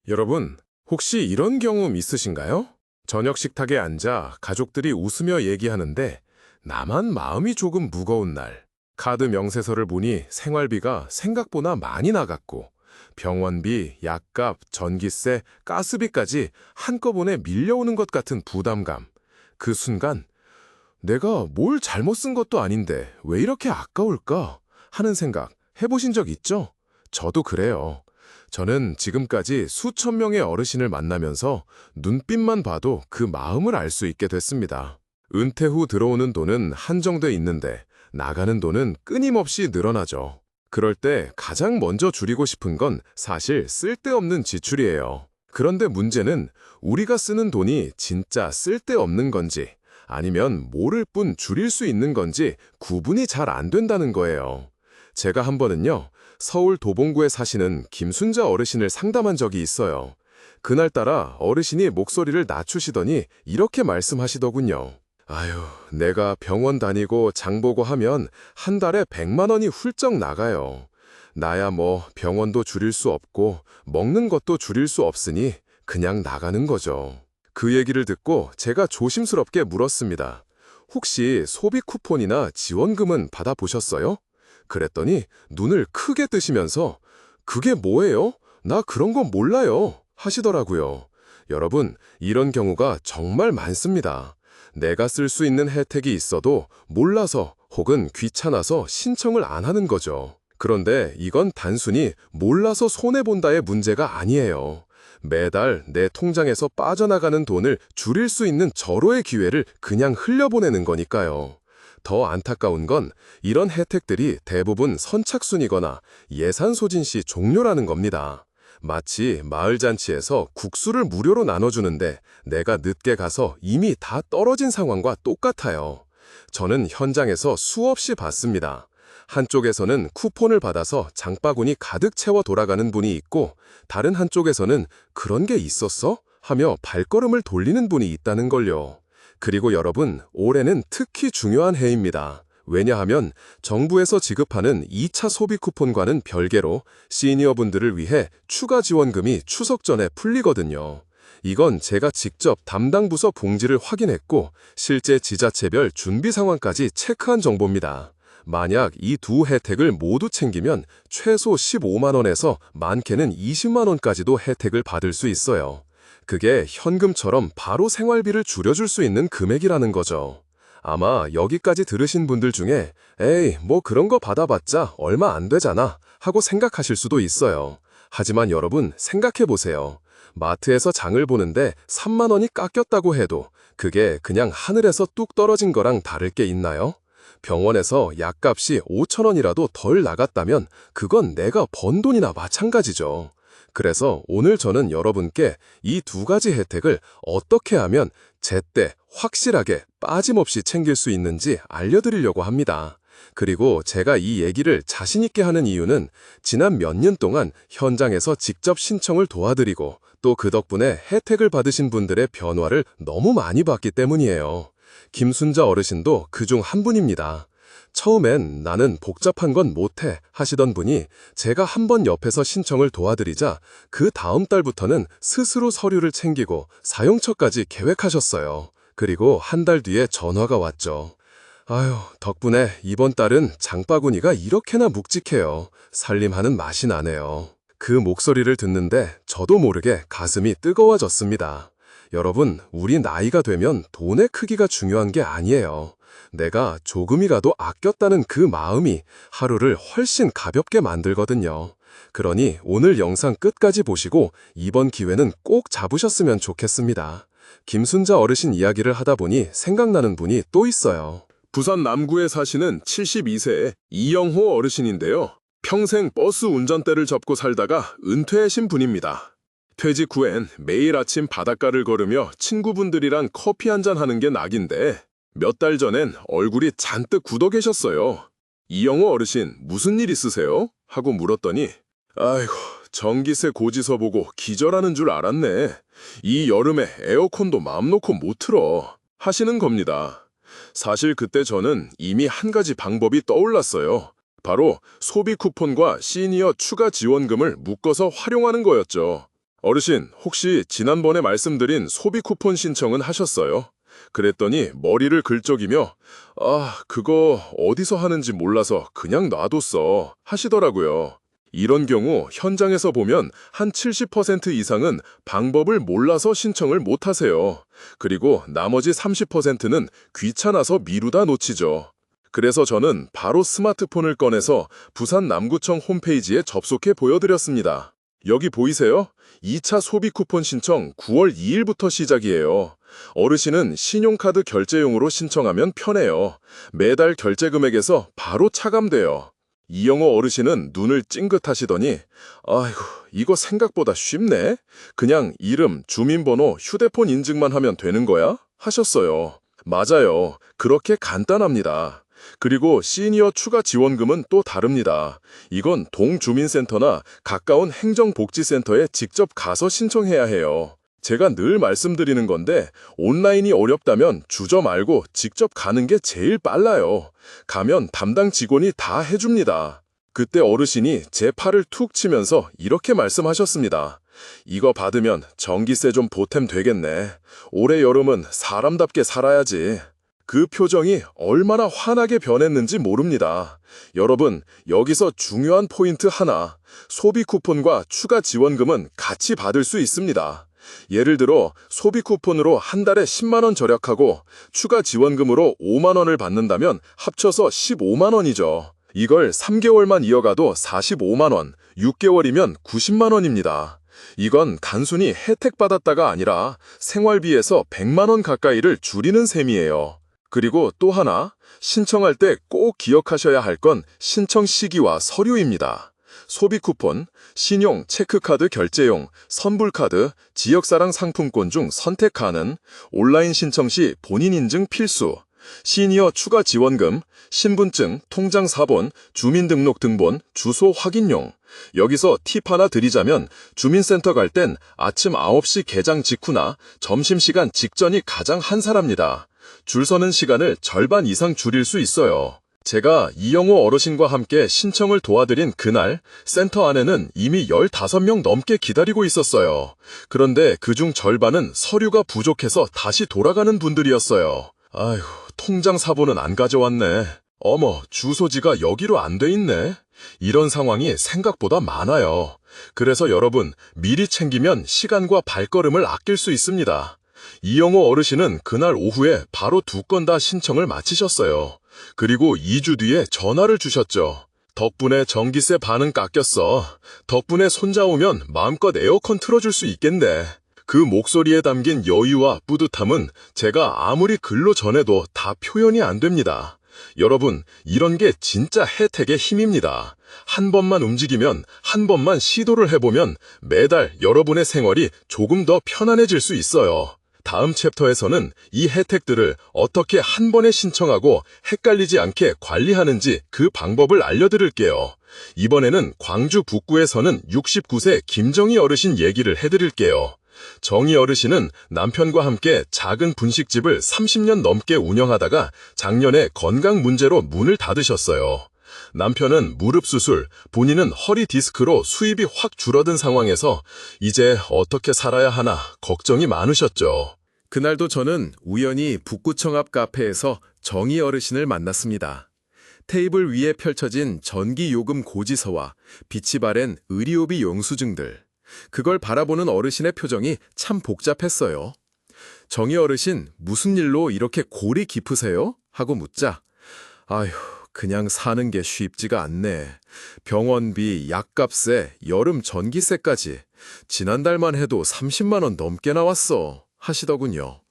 여러분, 혹시 이런 경험 있으신가요? 저녁 식탁에 앉아 가족들이 웃으며 얘기하는데 나만 마음이 조금 무거운 날. 카드 명세서를 보니 생활비가 생각보다 많이 나갔고 병원비, 약값, 전기세, 가스비까지 한꺼번에 밀려오는 것 같은 부담감. 그 순간 내가 뭘 잘못 쓴 것도 아닌데 왜 이렇게 아까울까 하는 생각 해보신 적 있죠? 저도 그래요. 저는 지금까지 수천 명의 어르신을 만나면서 눈빛만 봐도 그 마음을 알 수 있게 됐습니다. 은퇴 후 들어오는 돈은 한정돼 있는데 나가는 돈은 끊임없이 늘어나죠. 그럴 때 가장 먼저 줄이고 싶은 건 사실 쓸데없는 지출이에요. 그런데 문제는 우리가 쓰는 돈이 진짜 쓸데없는 건지 아니면 모를 뿐 줄일 수 있는 건지 구분이 잘 안 된다는 거예요. 제가 한 번은요, 서울 도봉구에 사시는 김순자 어르신을 상담한 적이 있어요. 그날따라 어르신이 목소리를 낮추시더니 이렇게 말씀하시더군요. 아유, 내가 병원 다니고 장 보고 하면 한 달에 100만 원이 훌쩍 나가요. 나야 뭐 병원도 줄일 수 없고 먹는 것도 줄일 수 없으니 그냥 나가는 거죠. 그 얘기를 듣고 제가 조심스럽게 물었습니다. 혹시 소비 쿠폰이나 지원금은 받아보셨어요? 그랬더니 눈을 크게 뜨시면서 그게 뭐예요? 나 그런 건 몰라요. 하시더라고요. 여러분, 이런 경우가 정말 많습니다. 내가 쓸 수 있는 혜택이 있어도 몰라서 혹은 귀찮아서 신청을 안 하는 거죠. 그런데 이건 단순히 몰라서 손해본다의 문제가 아니에요. 매달 내 통장에서 빠져나가는 돈을 줄일 수 있는 절호의 기회를 그냥 흘려보내는 거니까요. 더 안타까운 건 이런 혜택들이 대부분 선착순이거나 예산 소진 시 종료라는 겁니다. 마치 마을 잔치에서 국수를 무료로 나눠주는데 내가 늦게 가서 이미 다 떨어진 상황과 똑같아요. 저는 현장에서 수없이 봤습니다. 한쪽에서는 쿠폰을 받아서 장바구니 가득 채워 돌아가는 분이 있고 다른 한쪽에서는 그런 게 있었어? 하며 발걸음을 돌리는 분이 있다는 걸요. 그리고 여러분, 올해는 특히 중요한 해입니다. 왜냐하면 정부에서 지급하는 2차 소비 쿠폰과는 별개로 시니어분들을 위해 추가 지원금이 추석 전에 풀리거든요. 이건 제가 직접 담당 부서 공지를 확인했고 실제 지자체별 준비 상황까지 체크한 정보입니다. 만약 이 두 혜택을 모두 챙기면 최소 15만 원에서 많게는 20만 원까지도 혜택을 받을 수 있어요. 그게 현금처럼 바로 생활비를 줄여줄 수 있는 금액이라는 거죠. 아마 여기까지 들으신 분들 중에 에이, 뭐 그런 거 받아봤자 얼마 안 되잖아 하고 생각하실 수도 있어요. 하지만 여러분 생각해 보세요. 마트에서 장을 보는데 3만 원이 깎였다고 해도 그게 그냥 하늘에서 뚝 떨어진 거랑 다를 게 있나요? 병원에서 약값이 5천 원이라도 덜 나갔다면 그건 내가 번 돈이나 마찬가지죠. 그래서 오늘 저는 여러분께 이 두 가지 혜택을 어떻게 하면 제때 확실하게 빠짐없이 챙길 수 있는지 알려드리려고 합니다. 그리고 제가 이 얘기를 자신 있게 하는 이유는 지난 몇 년 동안 현장에서 직접 신청을 도와드리고 또 그 덕분에 혜택을 받으신 분들의 변화를 너무 많이 봤기 때문이에요. 김순자 어르신도 그중 한 분입니다. 처음엔 나는 복잡한 건 못해 하시던 분이 제가 한번 옆에서 신청을 도와드리자 그 다음 달부터는 스스로 서류를 챙기고 사용처까지 계획하셨어요. 그리고 한 달 뒤에 전화가 왔죠. 아유, 덕분에 이번 달은 장바구니가 이렇게나 묵직해요. 살림하는 맛이 나네요. 그 목소리를 듣는데 저도 모르게 가슴이 뜨거워졌습니다. 여러분, 우리 나이가 되면 돈의 크기가 중요한 게 아니에요. 내가 조금이라도 아꼈다는 그 마음이 하루를 훨씬 가볍게 만들거든요. 그러니 오늘 영상 끝까지 보시고 이번 기회는 꼭 잡으셨으면 좋겠습니다. 김순자 어르신 이야기를 하다 보니 생각나는 분이 또 있어요. 부산 남구에 사시는 72세의 이영호 어르신인데요. 평생 버스 운전대를 접고 살다가 은퇴하신 분입니다. 퇴직 후엔 매일 아침 바닷가를 걸으며 친구분들이랑 커피 한잔 하는 게 낙인데 몇 달 전엔 얼굴이 잔뜩 굳어 계셨어요. 이영호 어르신 무슨 일 있으세요? 하고 물었더니 아이고, 전기세 고지서 보고 기절하는 줄 알았네. 이 여름에 에어컨도 마음 놓고 못 틀어. 하시는 겁니다. 사실 그때 저는 이미 한 가지 방법이 떠올랐어요. 바로 소비 쿠폰과 시니어 추가 지원금을 묶어서 활용하는 거였죠. 어르신, 혹시 지난번에 말씀드린 소비 쿠폰 신청은 하셨어요? 그랬더니 머리를 긁적이며 그거 어디서 하는지 몰라서 그냥 놔뒀어 하시더라고요. 이런 경우 현장에서 보면 한 70% 이상은 방법을 몰라서 신청을 못 하세요. 그리고 나머지 30%는 귀찮아서 미루다 놓치죠. 그래서 저는 바로 스마트폰을 꺼내서 부산 남구청 홈페이지에 접속해 보여드렸습니다. 여기 보이세요? 2차 소비 쿠폰 신청 9월 2일부터 시작이에요. 어르신은 신용카드 결제용으로 신청하면 편해요. 매달 결제 금액에서 바로 차감돼요. 이영호 어르신은 눈을 찡긋하시더니 아이고, 이거 생각보다 쉽네? 그냥 이름, 주민번호, 휴대폰 인증만 하면 되는 거야? 하셨어요. 맞아요. 그렇게 간단합니다. 그리고 시니어 추가 지원금은 또 다릅니다. 이건 동주민센터나 가까운 행정복지센터에 직접 가서 신청해야 해요. 제가 늘 말씀드리는 건데 온라인이 어렵다면 주저 말고 직접 가는 게 제일 빨라요. 가면 담당 직원이 다 해줍니다. 그때 어르신이 제 팔을 툭 치면서 이렇게 말씀하셨습니다. 이거 받으면 전기세 좀 보탬 되겠네. 올해 여름은 사람답게 살아야지. 그 표정이 얼마나 환하게 변했는지 모릅니다. 여러분, 여기서 중요한 포인트 하나. 소비 쿠폰과 추가 지원금은 같이 받을 수 있습니다. 예를 들어 소비 쿠폰으로 한 달에 10만 원 절약하고 추가 지원금으로 5만 원을 받는다면 합쳐서 15만 원이죠. 이걸 3개월만 이어가도 45만 원, 6개월이면 90만 원입니다. 이건 단순히 혜택 받았다가 아니라 생활비에서 100만 원 가까이를 줄이는 셈이에요. 그리고 또 하나, 신청할 때 꼭 기억하셔야 할 건 신청 시기와 서류입니다. 소비 쿠폰, 신용, 체크카드 결제용, 선불카드, 지역사랑 상품권 중 선택 가능, 온라인 신청 시 본인 인증 필수, 시니어 추가 지원금, 신분증, 통장 사본, 주민등록등본, 주소 확인용. 여기서 팁 하나 드리자면 주민센터 갈 땐 아침 9시 개장 직후나 점심시간 직전이 가장 한사랍니다. 줄 서는 시간을 절반 이상 줄일 수 있어요. 제가 이영호 어르신과 함께 신청을 도와드린 그날 센터 안에는 이미 15명 넘게 기다리고 있었어요. 그런데 그중 절반은 서류가 부족해서 다시 돌아가는 분들이었어요. 아휴, 통장 사본은 안 가져왔네. 어머, 주소지가 여기로 안 돼 있네. 이런 상황이 생각보다 많아요. 그래서 여러분, 미리 챙기면 시간과 발걸음을 아낄 수 있습니다. 이영호 어르신은 그날 오후에 바로 2건 다 신청을 마치셨어요. 그리고 2주 뒤에 전화를 주셨죠. 덕분에 전기세 반은 깎였어. 덕분에 손자 오면 마음껏 에어컨 틀어줄 수 있겠네. 그 목소리에 담긴 여유와 뿌듯함은 제가 아무리 글로 전해도 다 표현이 안 됩니다. 여러분, 이런 게 진짜 혜택의 힘입니다. 한 번만 움직이면, 한 번만 시도를 해보면 매달 여러분의 생활이 조금 더 편안해질 수 있어요. 다음 챕터에서는 이 혜택들을 어떻게 한 번에 신청하고 헷갈리지 않게 관리하는지 그 방법을 알려드릴게요. 이번에는 광주 북구에 서는 69세 김정희 어르신 얘기를 해드릴게요. 정희 어르신은 남편과 함께 작은 분식집을 30년 넘게 운영하다가 작년에 건강 문제로 문을 닫으셨어요. 남편은 무릎 수술, 본인은 허리 디스크로 수입이 확 줄어든 상황에서 이제 어떻게 살아야 하나 걱정이 많으셨죠. 그날도 저는 우연히 북구청 앞 카페에서 정희 어르신을 만났습니다. 테이블 위에 펼쳐진 전기요금 고지서와 빛이 바랜 의료비 영수증들. 그걸 바라보는 어르신의 표정이 참 복잡했어요. 정희 어르신, 무슨 일로 이렇게 골이 깊으세요? 하고 묻자, 아휴, 그냥 사는 게 쉽지가 않네. 병원비, 약값에 여름 전기세까지. 지난달만 해도 30만 원 넘게 나왔어. 하시더군요.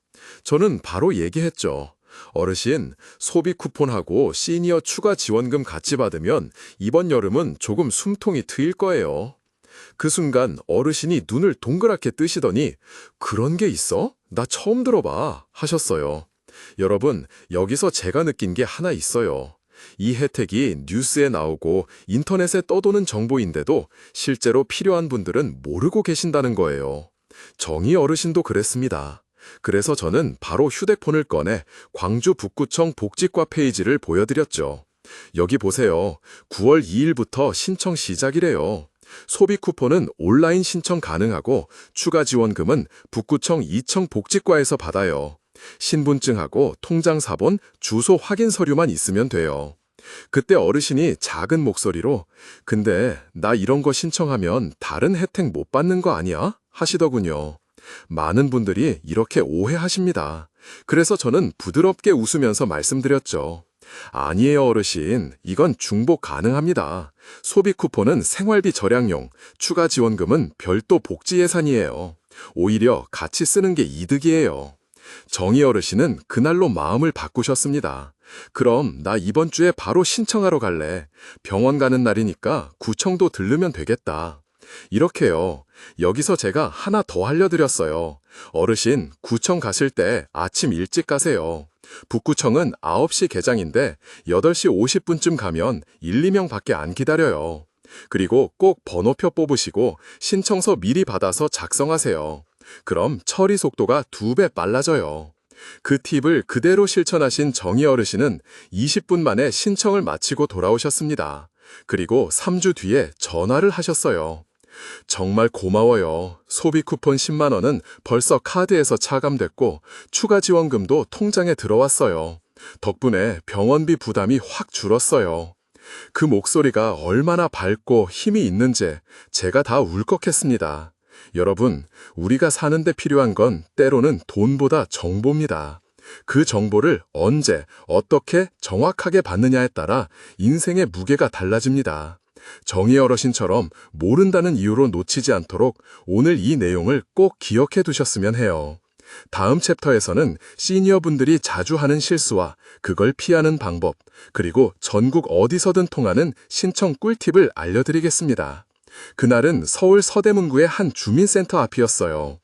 저는 바로 얘기했죠. 어르신, 소비 쿠폰하고 시니어 추가 지원금 같이 받으면 이번 여름은 조금 숨통이 트일 거예요. 그 순간 어르신이 눈을 동그랗게 뜨시더니 그런 게 있어? 나 처음 들어봐. 하셨어요. 여러분, 여기서 제가 느낀 게 하나 있어요. 이 혜택이 뉴스에 나오고 인터넷에 떠도는 정보인데도 실제로 필요한 분들은 모르고 계신다는 거예요. 정희 어르신도 그랬습니다. 그래서 저는 바로 휴대폰을 꺼내 광주 북구청 복지과 페이지를 보여드렸죠. 여기 보세요. 9월 2일부터 신청 시작이래요. 소비 쿠폰은 온라인 신청 가능하고 추가 지원금은 북구청 이청 복지과에서 받아요. 신분증하고 통장 사본, 주소 확인 서류만 있으면 돼요. 그때 어르신이 작은 목소리로 "근데 나 이런 거 신청하면 다른 혜택 못 받는 거 아니야?" 하시더군요. 많은 분들이 이렇게 오해하십니다. 그래서 저는 부드럽게 웃으면서 말씀드렸죠. "아니에요, 어르신. 이건 중복 가능합니다. 소비 쿠폰은 생활비 절약용, 추가 지원금은 별도 복지 예산이에요. 오히려 같이 쓰는 게 이득이에요." 정희 어르신은 그날로 마음을 바꾸셨습니다. "그럼 나 이번 주에 바로 신청하러 갈래. 병원 가는 날이니까 구청도 들르면 되겠다." 이렇게요. 여기서 제가 하나 더 알려드렸어요. 어르신, 구청 가실 때 아침 일찍 가세요. 북구청은 9시 개장인데 8시 50분쯤 가면 1, 2명밖에 안 기다려요. 그리고 꼭 번호표 뽑으시고 신청서 미리 받아서 작성하세요. 그럼 처리 속도가 2배 빨라져요. 그 팁을 그대로 실천하신 정희 어르신은 20분 만에 신청을 마치고 돌아오셨습니다. 그리고 3주 뒤에 전화를 하셨어요. "정말 고마워요. 소비 쿠폰 10만 원은 벌써 카드에서 차감됐고 추가 지원금도 통장에 들어왔어요. 덕분에 병원비 부담이 확 줄었어요." 그 목소리가 얼마나 밝고 힘이 있는지 제가 다 울컥했습니다. 여러분, 우리가 사는데 필요한 건 때로는 돈보다 정보입니다. 그 정보를 언제, 어떻게 정확하게 받느냐에 따라 인생의 무게가 달라집니다. 정희 어르신처럼 모른다는 이유로 놓치지 않도록 오늘 이 내용을 꼭 기억해 두셨으면 해요. 다음 챕터에서는 시니어분들이 자주 하는 실수와 그걸 피하는 방법, 그리고 전국 어디서든 통하는 신청 꿀팁을 알려드리겠습니다. 그날은 서울 서대문구의 한 주민센터 앞이었어요.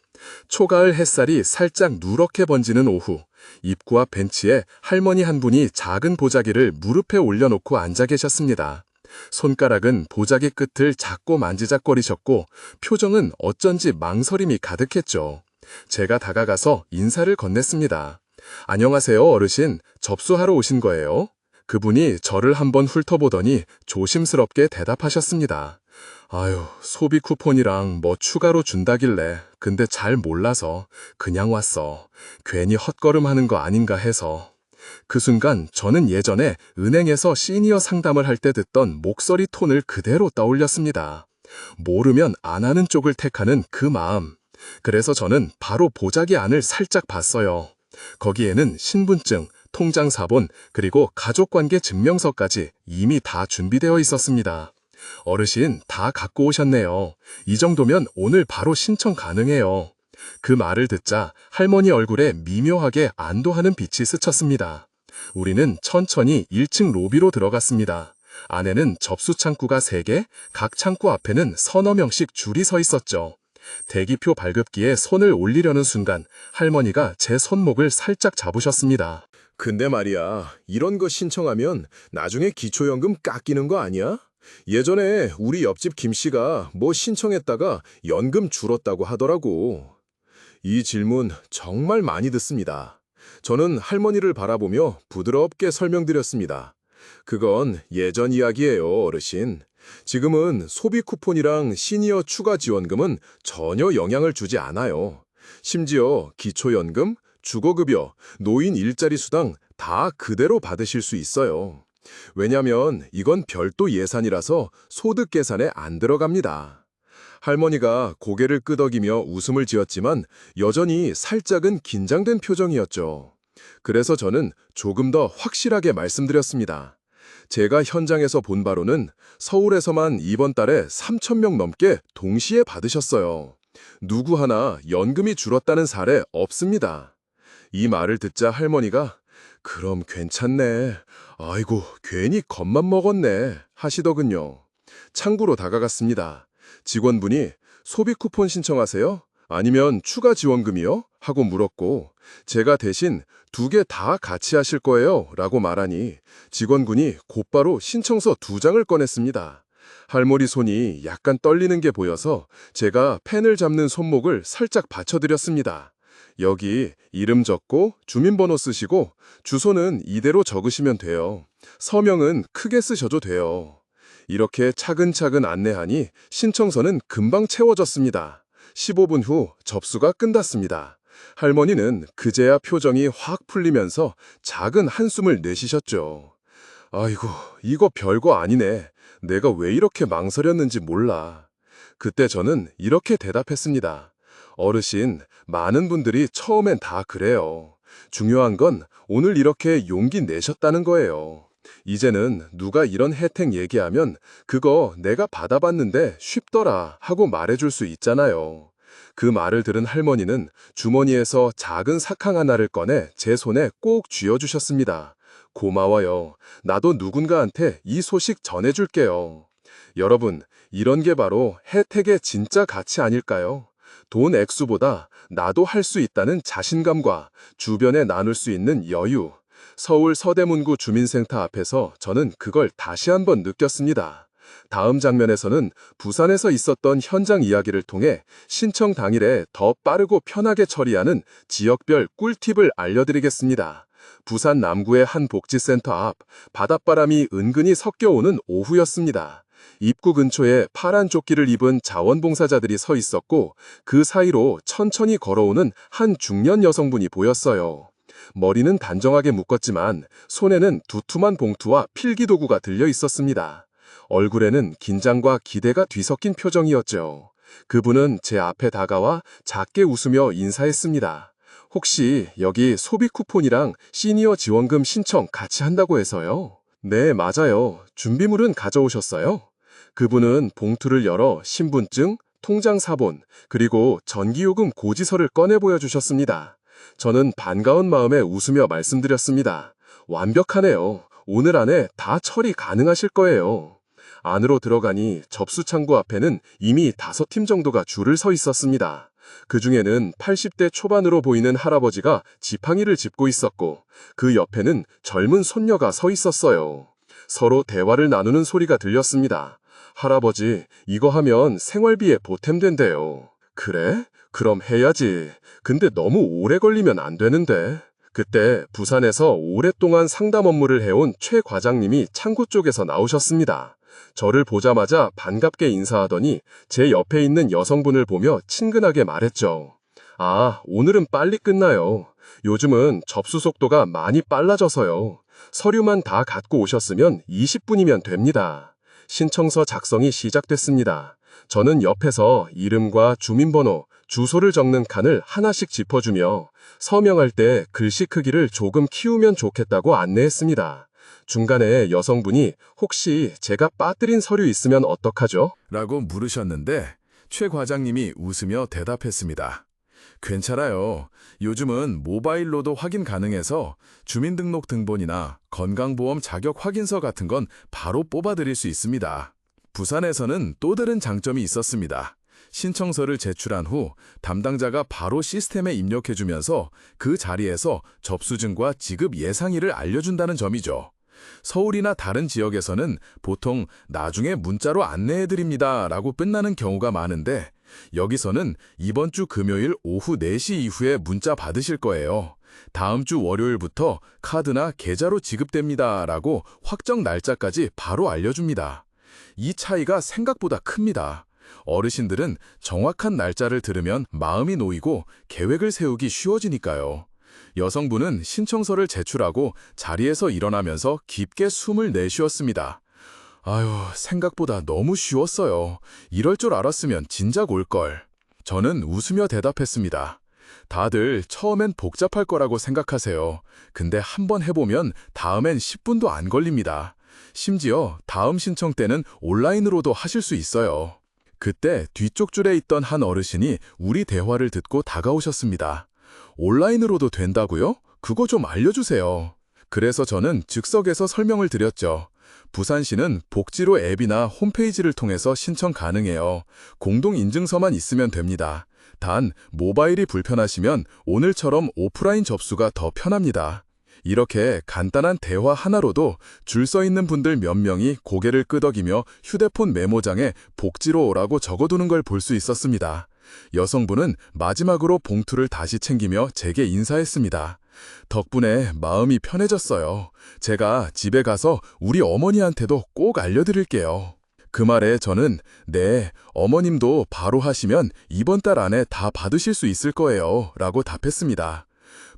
초가을 햇살이 살짝 누렇게 번지는 오후, 입구 앞 벤치에 할머니 한 분이 작은 보자기를 무릎에 올려놓고 앉아 계셨습니다. 손가락은 보자기 끝을 잡고 만지작거리셨고 표정은 어쩐지 망설임이 가득했죠. 제가 다가가서 인사를 건넸습니다. "안녕하세요, 어르신. 접수하러 오신 거예요?" 그분이 저를 한번 훑어보더니 조심스럽게 대답하셨습니다. "아유, 소비 쿠폰이랑 뭐 추가로 준다길래 근데 잘 몰라서 그냥 왔어. 괜히 헛걸음하는 거 아닌가 해서." 그 순간 저는 예전에 은행에서 시니어 상담을 할 때 듣던 목소리 톤을 그대로 떠올렸습니다. 모르면 안 하는 쪽을 택하는 그 마음. 그래서 저는 바로 보자기 안을 살짝 봤어요. 거기에는 신분증, 통장 사본, 그리고 가족관계 증명서까지 이미 다 준비되어 있었습니다. "어르신, 다 갖고 오셨네요. 이 정도면 오늘 바로 신청 가능해요." 그 말을 듣자 할머니 얼굴에 미묘하게 안도하는 빛이 스쳤습니다. 우리는 천천히 1층 로비로 들어갔습니다. 안에는 접수 창구가 3개, 각 창구 앞에는 서너 명씩 줄이 서 있었죠. 대기표 발급기에 손을 올리려는 순간 할머니가 제 손목을 살짝 잡으셨습니다. 근데 말이야, 이런 거 신청하면 나중에 기초연금 깎이는 거 아니야? 예전에 우리 옆집 김 씨가 뭐 신청했다가 연금 줄었다고 하더라고. 이 질문 정말 많이 듣습니다. 저는 할머니를 바라보며 부드럽게 설명드렸습니다. "그건 예전 이야기예요, 어르신. 지금은 소비 쿠폰이랑 시니어 추가 지원금은 전혀 영향을 주지 않아요. 심지어 기초연금, 주거급여, 노인 일자리 수당 다 그대로 받으실 수 있어요. 왜냐면 이건 별도 예산이라서 소득 계산에 안 들어갑니다." 할머니가 고개를 끄덕이며 웃음을 지었지만 여전히 살짝은 긴장된 표정이었죠. 그래서 저는 조금 더 확실하게 말씀드렸습니다. 제가 현장에서 본 바로는 서울에서만 이번 달에 3,000명 넘게 동시에 받으셨어요. 누구 하나 연금이 줄었다는 사례 없습니다. 이 말을 듣자 할머니가 "그럼 괜찮네. 아이고, 괜히 겁만 먹었네." 하시더군요. 창구로 다가갔습니다. 직원분이 "소비 쿠폰 신청하세요? 아니면 추가 지원금이요?" 하고 물었고, 제가 대신 "두 개 다 같이 하실 거예요?" 라고 말하니 직원분이 곧바로 신청서 2장을 꺼냈습니다. 할머니 손이 약간 떨리는 게 보여서 제가 펜을 잡는 손목을 살짝 받쳐드렸습니다. "여기 이름 적고 주민번호 쓰시고 주소는 이대로 적으시면 돼요. 서명은 크게 쓰셔도 돼요." 이렇게 차근차근 안내하니 신청서는 금방 채워졌습니다. 15분 후 접수가 끝났습니다. 할머니는 그제야 표정이 확 풀리면서 작은 한숨을 내쉬셨죠. 아이고, 이거 별거 아니네. 내가 왜 이렇게 망설였는지 몰라. 그때 저는 이렇게 대답했습니다. 어르신, 많은 분들이 처음엔 다 그래요. 중요한 건 오늘 이렇게 용기 내셨다는 거예요. 이제는 누가 이런 혜택 얘기하면 그거 내가 받아봤는데 쉽더라 하고 말해줄 수 있잖아요. 그 말을 들은 할머니는 주머니에서 작은 사탕 하나를 꺼내 제 손에 꼭 쥐어주셨습니다. 고마워요. 나도 누군가한테 이 소식 전해줄게요. 여러분, 이런 게 바로 혜택의 진짜 가치 아닐까요? 돈 액수보다 나도 할 수 있다는 자신감과 주변에 나눌 수 있는 여유. 서울 서대문구 주민센터 앞에서 저는 그걸 다시 한번 느꼈습니다. 다음 장면에서는 부산에서 있었던 현장 이야기를 통해 신청 당일에 더 빠르고 편하게 처리하는 지역별 꿀팁을 알려드리겠습니다. 부산 남구의 한 복지센터 앞, 바닷바람이 은근히 섞여오는 오후였습니다. 입구 근처에 파란 조끼를 입은 자원봉사자들이 서 있었고 그 사이로 천천히 걸어오는 한 중년 여성분이 보였어요. 머리는 단정하게 묶었지만 손에는 두툼한 봉투와 필기도구가 들려 있었습니다. 얼굴에는 긴장과 기대가 뒤섞인 표정이었죠. 그분은 제 앞에 다가와 작게 웃으며 인사했습니다. 혹시 여기 소비 쿠폰이랑 시니어 지원금 신청 같이 한다고 해서요? 네, 맞아요. 준비물은 가져오셨어요? 그분은 봉투를 열어 신분증, 통장 사본, 그리고 전기요금 고지서를 꺼내 보여주셨습니다. 저는 반가운 마음에 웃으며 말씀드렸습니다. 완벽하네요. 오늘 안에 다 처리 가능하실 거예요. 안으로 들어가니 접수 창구 앞에는 이미 5팀 정도가 줄을 서 있었습니다. 그 중에는 80대 초반으로 보이는 할아버지가 지팡이를 짚고 있었고 그 옆에는 젊은 손녀가 서 있었어요. 서로 대화를 나누는 소리가 들렸습니다. 할아버지, 이거 하면 생활비에 보탬된대요. 그래? 그럼 해야지. 근데 너무 오래 걸리면 안 되는데. 그때 부산에서 오랫동안 상담 업무를 해온 최 과장님이 창구 쪽에서 나오셨습니다. 저를 보자마자 반갑게 인사하더니 제 옆에 있는 여성분을 보며 친근하게 말했죠. 아, 오늘은 빨리 끝나요. 요즘은 접수 속도가 많이 빨라져서요. 서류만 다 갖고 오셨으면 20분이면 됩니다. 신청서 작성이 시작됐습니다. 저는 옆에서 이름과 주민번호, 주소를 적는 칸을 하나씩 짚어주며 서명할 때 글씨 크기를 조금 키우면 좋겠다고 안내했습니다. 중간에 여성분이 혹시 제가 빠뜨린 서류 있으면 어떡하죠? 라고 물으셨는데 최 과장님이 웃으며 대답했습니다. 괜찮아요. 요즘은 모바일로도 확인 가능해서 주민등록 등본이나 건강보험 자격 확인서 같은 건 바로 뽑아드릴 수 있습니다. 부산에서는 또 다른 장점이 있었습니다. 신청서를 제출한 후 담당자가 바로 시스템에 입력해주면서 그 자리에서 접수증과 지급 예상일을 알려준다는 점이죠. 서울이나 다른 지역에서는 보통 나중에 문자로 안내해드립니다 라고 끝나는 경우가 많은데 여기서는 이번 주 금요일 오후 4시 이후에 문자 받으실 거예요. 다음 주 월요일부터 카드나 계좌로 지급됩니다 라고 확정 날짜까지 바로 알려줍니다. 이 차이가 생각보다 큽니다. 어르신들은 정확한 날짜를 들으면 마음이 놓이고 계획을 세우기 쉬워지니까요. 여성분은 신청서를 제출하고 자리에서 일어나면서 깊게 숨을 내쉬었습니다. 아유, 생각보다 너무 쉬웠어요. 이럴 줄 알았으면 진작 올걸. 저는 웃으며 대답했습니다. 다들 처음엔 복잡할 거라고 생각하세요. 근데 한번 해보면 다음엔 10분도 안 걸립니다. 심지어 다음 신청 때는 온라인으로도 하실 수 있어요. 그때 뒤쪽 줄에 있던 한 어르신이 우리 대화를 듣고 다가오셨습니다. 온라인으로도 된다고요? 그거 좀 알려주세요. 그래서 저는 즉석에서 설명을 드렸죠. 부산시는 복지로 앱이나 홈페이지를 통해서 신청 가능해요. 공동인증서만 있으면 됩니다. 단 모바일이 불편하시면 오늘처럼 오프라인 접수가 더 편합니다. 이렇게 간단한 대화 하나로도 줄 서 있는 분들 몇 명이 고개를 끄덕이며 휴대폰 메모장에 복지로 오라고 적어두는 걸 볼 수 있었습니다. 여성분은 마지막으로 봉투를 다시 챙기며 제게 인사했습니다. 덕분에 마음이 편해졌어요. 제가 집에 가서 우리 어머니한테도 꼭 알려드릴게요. 그 말에 저는 네, 어머님도 바로 하시면 이번 달 안에 다 받으실 수 있을 거예요 라고 답했습니다.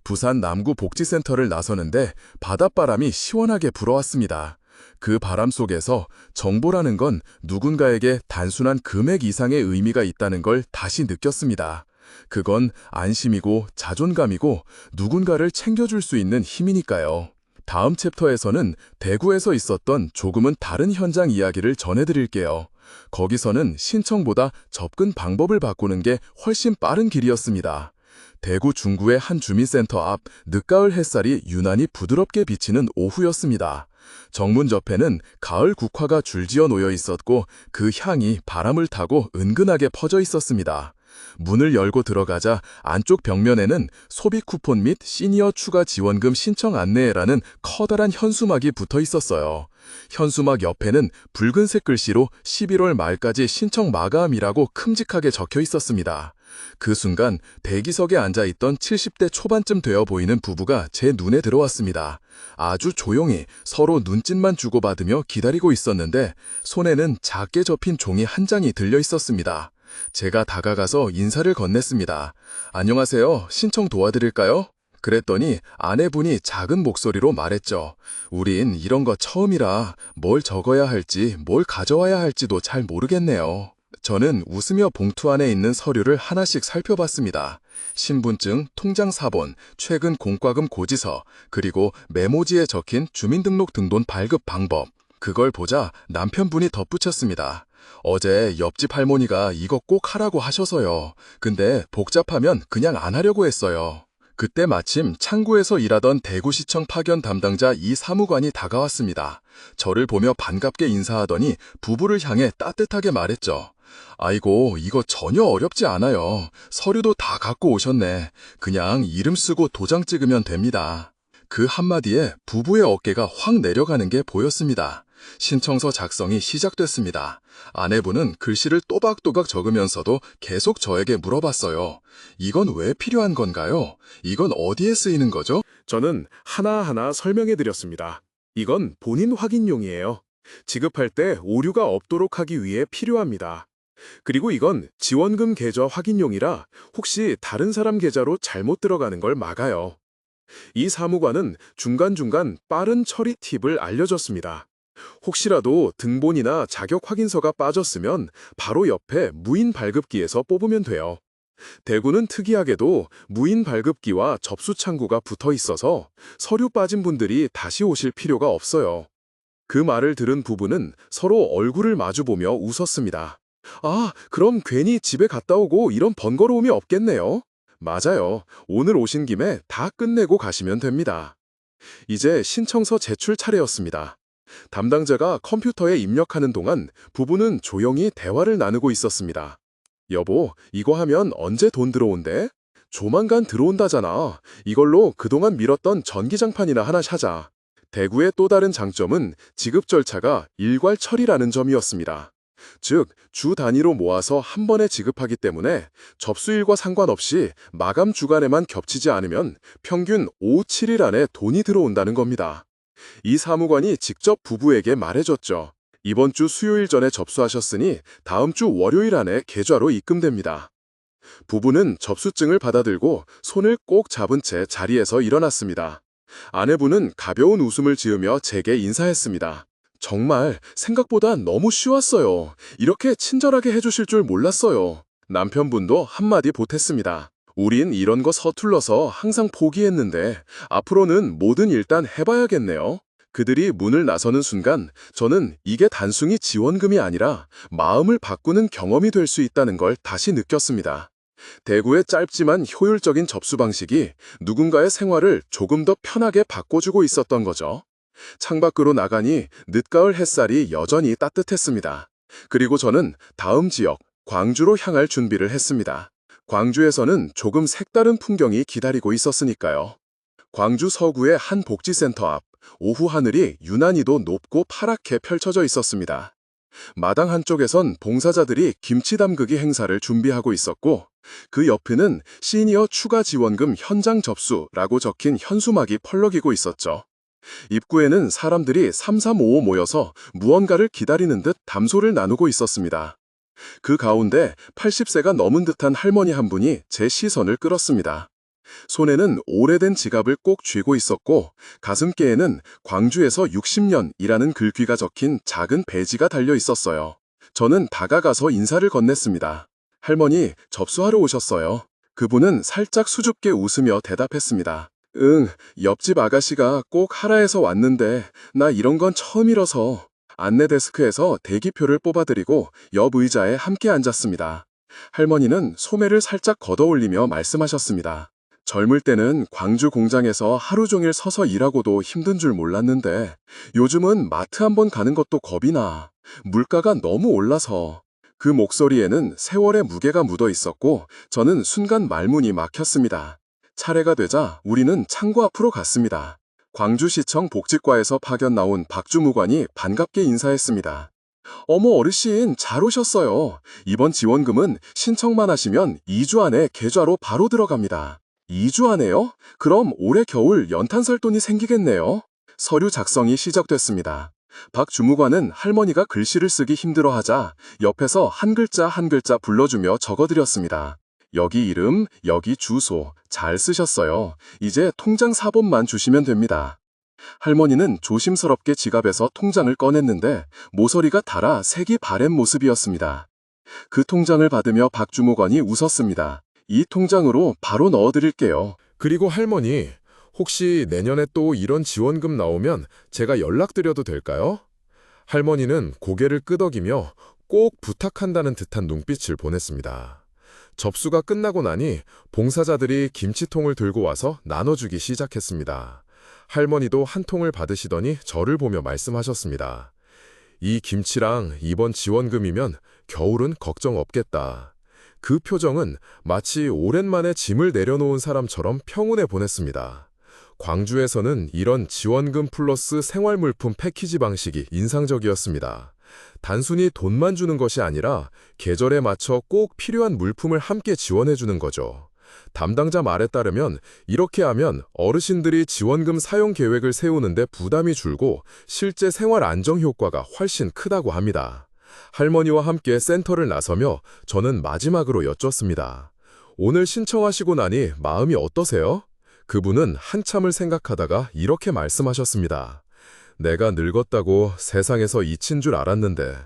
부산 남구 복지센터를 나서는데 바닷바람이 시원하게 불어왔습니다. 그 바람 속에서 정보라는 건 누군가에게 단순한 금액 이상의 의미가 있다는 걸 다시 느꼈습니다. 그건 안심이고 자존감이고 누군가를 챙겨줄 수 있는 힘이니까요. 다음 챕터에서는 대구에서 있었던 조금은 다른 현장 이야기를 전해드릴게요. 거기서는 신청보다 접근 방법을 바꾸는 게 훨씬 빠른 길이었습니다. 대구 중구의 한 주민센터 앞 늦가을 햇살이 유난히 부드럽게 비치는 오후였습니다. 정문 옆에는 가을 국화가 줄지어 놓여 있었고 그 향이 바람을 타고 은근하게 퍼져 있었습니다. 문을 열고 들어가자 안쪽 벽면에는 소비 쿠폰 및 시니어 추가 지원금 신청 안내라는 커다란 현수막이 붙어 있었어요. 현수막 옆에는 붉은색 글씨로 11월 말까지 신청 마감이라고 큼직하게 적혀 있었습니다. 그 순간 대기석에 앉아있던 70대 초반쯤 되어 보이는 부부가 제 눈에 들어왔습니다. 아주 조용히 서로 눈짓만 주고받으며 기다리고 있었는데 손에는 작게 접힌 종이 한 장이 들려 있었습니다. 제가 다가가서 인사를 건넸습니다. 안녕하세요. 신청 도와드릴까요? 그랬더니 아내분이 작은 목소리로 말했죠. 우린 이런 거 처음이라 뭘 적어야 할지 뭘 가져와야 할지도 잘 모르겠네요. 저는 웃으며 봉투 안에 있는 서류를 하나씩 살펴봤습니다. 신분증, 통장 사본, 최근 공과금 고지서, 그리고 메모지에 적힌 주민등록 등본 발급 방법. 그걸 보자 남편분이 덧붙였습니다. 어제 옆집 할머니가 이거 꼭 하라고 하셔서요. 근데 복잡하면 그냥 안 하려고 했어요. 그때 마침 창구에서 일하던 대구시청 파견 담당자 이 사무관이 다가왔습니다. 저를 보며 반갑게 인사하더니 부부를 향해 따뜻하게 말했죠. 아이고, 이거 전혀 어렵지 않아요. 서류도 다 갖고 오셨네. 그냥 이름 쓰고 도장 찍으면 됩니다. 그 한마디에 부부의 어깨가 확 내려가는 게 보였습니다. 신청서 작성이 시작됐습니다. 아내분은 글씨를 또박또박 적으면서도 계속 저에게 물어봤어요. 이건 왜 필요한 건가요? 이건 어디에 쓰이는 거죠? 저는 하나하나 설명해 드렸습니다. 이건 본인 확인용이에요. 지급할 때 오류가 없도록 하기 위해 필요합니다. 그리고 이건 지원금 계좌 확인용이라 혹시 다른 사람 계좌로 잘못 들어가는 걸 막아요. 이 사무관은 중간중간 빠른 처리 팁을 알려줬습니다. 혹시라도 등본이나 자격 확인서가 빠졌으면 바로 옆에 무인 발급기에서 뽑으면 돼요. 대구는 특이하게도 무인 발급기와 접수 창구가 붙어 있어서 서류 빠진 분들이 다시 오실 필요가 없어요. 그 말을 들은 부부는 서로 얼굴을 마주보며 웃었습니다. 아, 그럼 괜히 집에 갔다 오고 이런 번거로움이 없겠네요. 맞아요. 오늘 오신 김에 다 끝내고 가시면 됩니다. 이제 신청서 제출 차례였습니다. 담당자가 컴퓨터에 입력하는 동안 부부는 조용히 대화를 나누고 있었습니다. 여보, 이거 하면 언제 돈 들어온대? 조만간 들어온다잖아. 이걸로 그동안 미뤘던 전기장판이나 하나 사자. 대구의 또 다른 장점은 지급 절차가 일괄처리라는 점이었습니다. 즉, 주 단위로 모아서 한 번에 지급하기 때문에 접수일과 상관없이 마감 주간에만 겹치지 않으면 평균 5, 7일 안에 돈이 들어온다는 겁니다. 이 사무관이 직접 부부에게 말해줬죠. 이번 주 수요일 전에 접수하셨으니 다음 주 월요일 안에 계좌로 입금됩니다. 부부는 접수증을 받아들고 손을 꼭 잡은 채 자리에서 일어났습니다. 아내분은 가벼운 웃음을 지으며 제게 인사했습니다. 정말 생각보다 너무 쉬웠어요. 이렇게 친절하게 해주실 줄 몰랐어요. 남편분도 한마디 보탰습니다. 우린 이런 거 서툴러서 항상 포기했는데 앞으로는 뭐든 일단 해봐야겠네요. 그들이 문을 나서는 순간 저는 이게 단순히 지원금이 아니라 마음을 바꾸는 경험이 될 수 있다는 걸 다시 느꼈습니다. 대구의 짧지만 효율적인 접수 방식이 누군가의 생활을 조금 더 편하게 바꿔주고 있었던 거죠. 창밖으로 나가니 늦가을 햇살이 여전히 따뜻했습니다. 그리고 저는 다음 지역, 광주로 향할 준비를 했습니다. 광주에서는 조금 색다른 풍경이 기다리고 있었으니까요. 광주 서구의 한 복지센터 앞, 오후 하늘이 유난히도 높고 파랗게 펼쳐져 있었습니다. 마당 한쪽에선 봉사자들이 김치 담그기 행사를 준비하고 있었고 그 옆에는 시니어 추가 지원금 현장 접수라고 적힌 현수막이 펄럭이고 있었죠. 입구에는 사람들이 삼삼오오 모여서 무언가를 기다리는 듯 담소를 나누고 있었습니다. 그 가운데 80세가 넘은 듯한 할머니 한 분이 제 시선을 끌었습니다. 손에는 오래된 지갑을 꼭 쥐고 있었고 가슴께에는 광주에서 60년이라는 글귀가 적힌 작은 배지가 달려 있었어요. 저는 다가가서 인사를 건넸습니다. 할머니, 접수하러 오셨어요. 그분은 살짝 수줍게 웃으며 대답했습니다. 응, 옆집 아가씨가 꼭 하라 해서 왔는데 나 이런 건 처음이라서. 안내 데스크에서 대기표를 뽑아드리고 옆 의자에 함께 앉았습니다. 할머니는 소매를 살짝 걷어올리며 말씀하셨습니다. 젊을 때는 광주 공장에서 하루 종일 서서 일하고도 힘든 줄 몰랐는데 요즘은 마트 한번 가는 것도 겁이 나. 물가가 너무 올라서. 그 목소리에는 세월의 무게가 묻어 있었고 저는 순간 말문이 막혔습니다. 차례가 되자 우리는 창고 앞으로 갔습니다. 광주시청 복지과에서 파견 나온 박주무관이 반갑게 인사했습니다. 어머 어르신 잘 오셨어요. 이번 지원금은 신청만 하시면 2주 안에 계좌로 바로 들어갑니다. 2주 안에요? 그럼 올해 겨울 연탄 살 돈이 생기겠네요. 서류 작성이 시작됐습니다. 박 주무관은 할머니가 글씨를 쓰기 힘들어하자 옆에서 한 글자 한 글자 불러주며 적어드렸습니다. 여기 이름, 여기 주소, 잘 쓰셨어요. 이제 통장 사본만 주시면 됩니다. 할머니는 조심스럽게 지갑에서 통장을 꺼냈는데 모서리가 달아 색이 바랜 모습이었습니다. 그 통장을 받으며 박 주무관이 웃었습니다. 이 통장으로 바로 넣어드릴게요. 그리고 할머니, 혹시 내년에 또 이런 지원금 나오면 제가 연락드려도 될까요? 할머니는 고개를 끄덕이며 꼭 부탁한다는 듯한 눈빛을 보냈습니다. 접수가 끝나고 나니 봉사자들이 김치통을 들고 와서 나눠주기 시작했습니다. 할머니도 한 통을 받으시더니 저를 보며 말씀하셨습니다. 이 김치랑 이번 지원금이면 겨울은 걱정 없겠다. 그 표정은 마치 오랜만에 짐을 내려놓은 사람처럼 평온해 보냈습니다. 광주에서는 이런 지원금 플러스 생활물품 패키지 방식이 인상적이었습니다. 단순히 돈만 주는 것이 아니라 계절에 맞춰 꼭 필요한 물품을 함께 지원해주는 거죠. 담당자 말에 따르면 이렇게 하면 어르신들이 지원금 사용 계획을 세우는데 부담이 줄고 실제 생활 안정 효과가 훨씬 크다고 합니다. 할머니와 함께 센터를 나서며 저는 마지막으로 여쭙습니다. 오늘 신청하시고 나니 마음이 어떠세요? 그분은 한참을 생각하다가 이렇게 말씀하셨습니다. 내가 늙었다고 세상에서 잊힌 줄 알았는데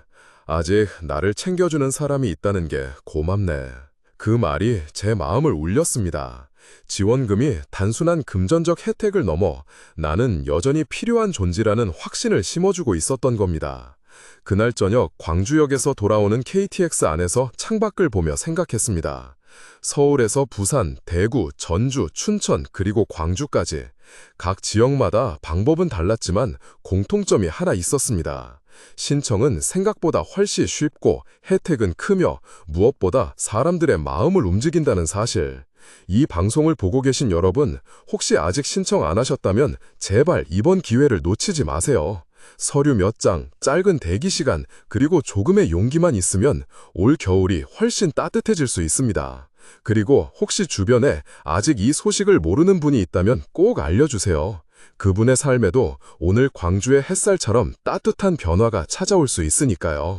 아직 나를 챙겨주는 사람이 있다는 게 고맙네. 그 말이 제 마음을 울렸습니다. 지원금이 단순한 금전적 혜택을 넘어 나는 여전히 필요한 존재라는 확신을 심어주고 있었던 겁니다. 그날 저녁 광주역에서 돌아오는 KTX 안에서 창밖을 보며 생각했습니다. 서울에서 부산, 대구, 전주, 춘천 그리고 광주까지 각 지역마다 방법은 달랐지만 공통점이 하나 있었습니다. 신청은 생각보다 훨씬 쉽고 혜택은 크며 무엇보다 사람들의 마음을 움직인다는 사실. 이 방송을 보고 계신 여러분, 혹시 아직 신청 안 하셨다면 제발 이번 기회를 놓치지 마세요. 서류 몇 장, 짧은 대기 시간, 그리고 조금의 용기만 있으면 올 겨울이 훨씬 따뜻해질 수 있습니다. 그리고 혹시 주변에 아직 이 소식을 모르는 분이 있다면 꼭 알려주세요. 그분의 삶에도 오늘 광주의 햇살처럼 따뜻한 변화가 찾아올 수 있으니까요.